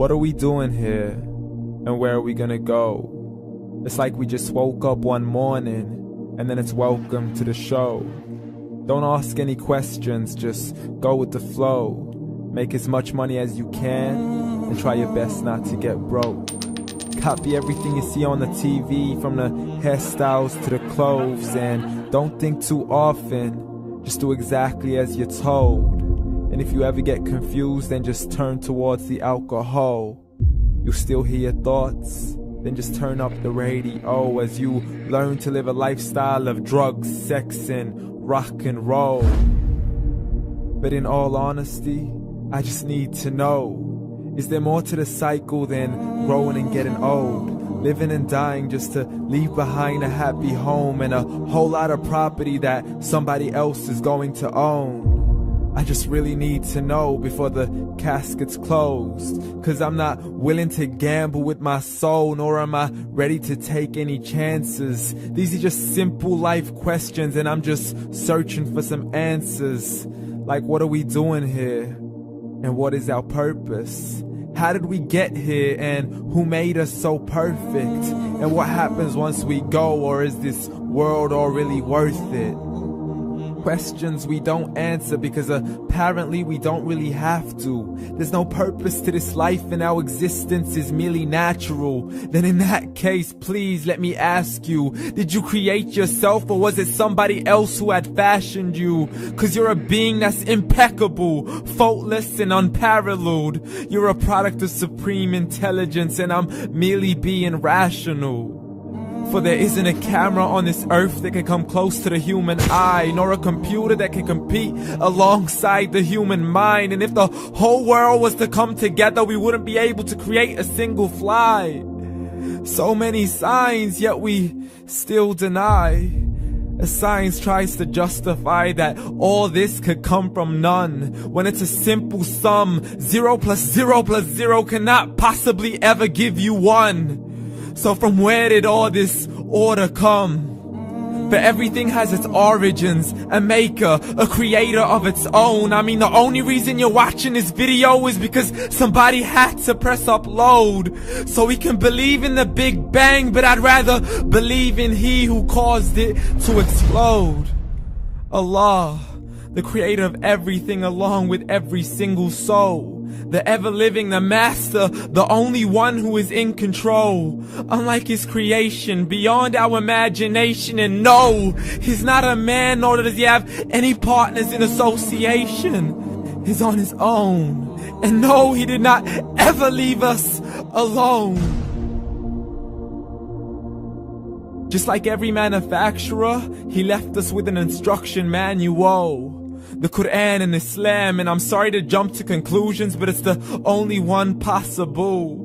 What are we doing here? And where are we gonna go? It's like we just woke up one morning and then it's welcome to the show. Don't ask any questions, just go with the flow. Make as much money as you can and try your best not to get broke. Copy everything you see on the TV, from the hairstyles to the clothes, and don't think too often, just do exactly as you're told. And if you ever get confused, then just turn towards the alcohol. You'll still hear your thoughts, then just turn up the radio as you learn to live a lifestyle of drugs, sex, and rock and roll. But in all honesty, I just need to know, is there more to the cycle than growing and getting old? Living and dying just to leave behind a happy home and a whole lot of property that somebody else is going to own. I just really need to know before the casket's closed, 'cause I'm not willing to gamble with my soul, nor am I ready to take any chances. These are just simple life questions and I'm just searching for some answers. Like, what are we doing here? And what is our purpose? How did we get here, and who made us so perfect? And what happens once we go, or is this world all really worth it? Questions we don't answer because apparently we don't really have to. There's no purpose to this life and our existence is merely natural. Then in that case, please let me ask you, did you create yourself, or was it somebody else who had fashioned you? 'Cause you're a being that's impeccable, faultless and unparalleled. You're a product of supreme intelligence and I'm merely being rational. For there isn't a camera on this earth that can come close to the human eye, nor a computer that can compete alongside the human mind. And if the whole world was to come together, we wouldn't be able to create a single fly. So many signs, yet we still deny. As science tries to justify that all this could come from none, when it's a simple sum. 0 plus 0 plus 0 cannot possibly ever give you 1. So from where did all this order come? For everything has its origins, a maker, a creator of its own. I mean, the only reason you're watching this video is because somebody had to press upload. So we can believe in the Big Bang, but I'd rather believe in He who caused it to explode. Allah, the creator of everything along with every single soul. The ever-living, the master, the only one who is in control. Unlike his creation, beyond our imagination. And no, he's not a man, nor does he have any partners in association. He's on his own. And no, he did not ever leave us alone. Just like every manufacturer, he left us with an instruction manual. The Qur'an and Islam, and I'm sorry to jump to conclusions, but it's the only one possible.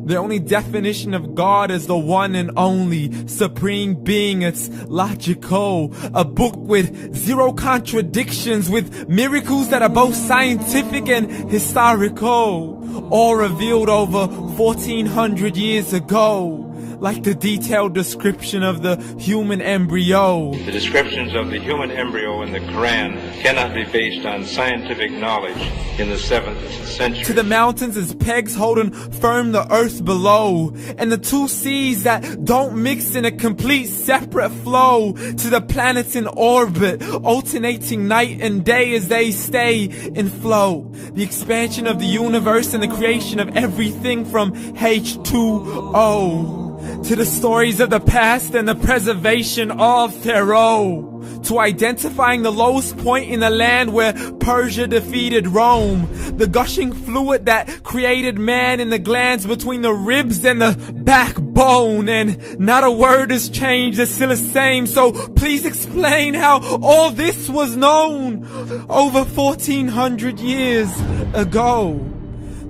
The only definition of God is the one and only supreme being. It's logical, a book with 0 contradictions, with miracles that are both scientific and historical, all revealed over 1400 years ago. Like the detailed description of the human embryo. The descriptions of the human embryo in the Quran cannot be based on scientific knowledge in the 7th century. To the mountains as pegs holding firm the earth below, and the 2 seas that don't mix in a complete separate flow. To the planets in orbit, alternating night and day as they stay in flow. The expansion of the universe and the creation of everything from H2O. To the stories of the past and the preservation of Pharaoh. To identifying the lowest point in the land where Persia defeated Rome. The gushing fluid that created man in the glands between the ribs and the backbone. And not a word has changed, it's still the same. So please explain how all this was known over 1400 years ago.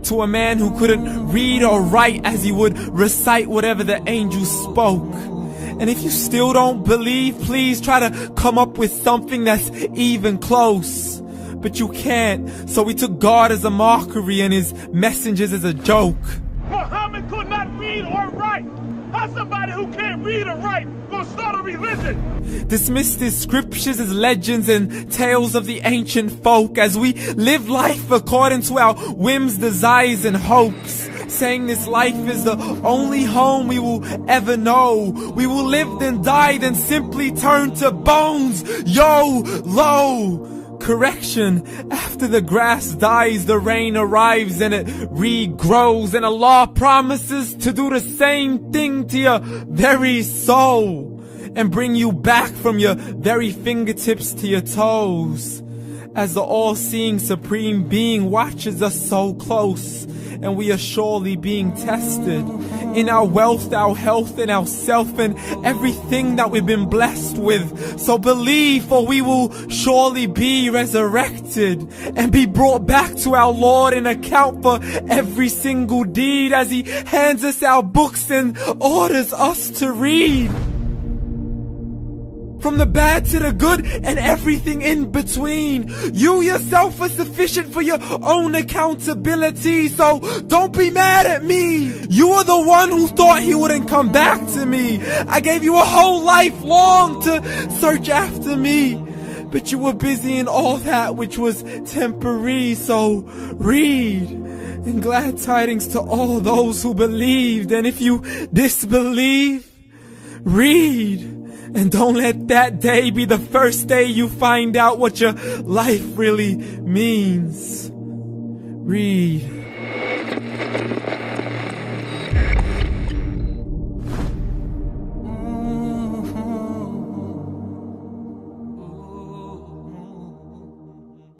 To a man who couldn't read or write, as he would recite whatever the angels spoke. And if you still don't believe, please try to come up with something that's even close. But you can't, so we took God as a mockery and his messengers as a joke. Muhammad could not read or write. How's somebody who can't read or write gonna start a religion? Dismissed his scriptures as legends and tales of the ancient folk, as we live life according to our whims, desires, and hopes. saying this life is the only home we will ever know. We will live then die, then simply turn to bones. YOLO! Correction, after the grass dies, the rain arrives and it regrows, and Allah promises to do the same thing to your very soul and bring you back from your very fingertips to your toes, as the all-seeing supreme being watches us so close, and we are surely being tested in our wealth, our health, and our self, and everything that we've been blessed with. So believe, for we will surely be resurrected and be brought back to our Lord and account for every single deed, as He hands us our books and orders us to read. From the bad to the good and everything in between. You yourself are sufficient for your own accountability, so don't be mad at me. You are the one who thought He wouldn't come back to me. I gave you a whole life long to search after me, but you were busy in all that which was temporary. So read, and glad tidings to all those who believed. And if you disbelieve, read. And don't let that day be the first day you find out what your life really means. Read.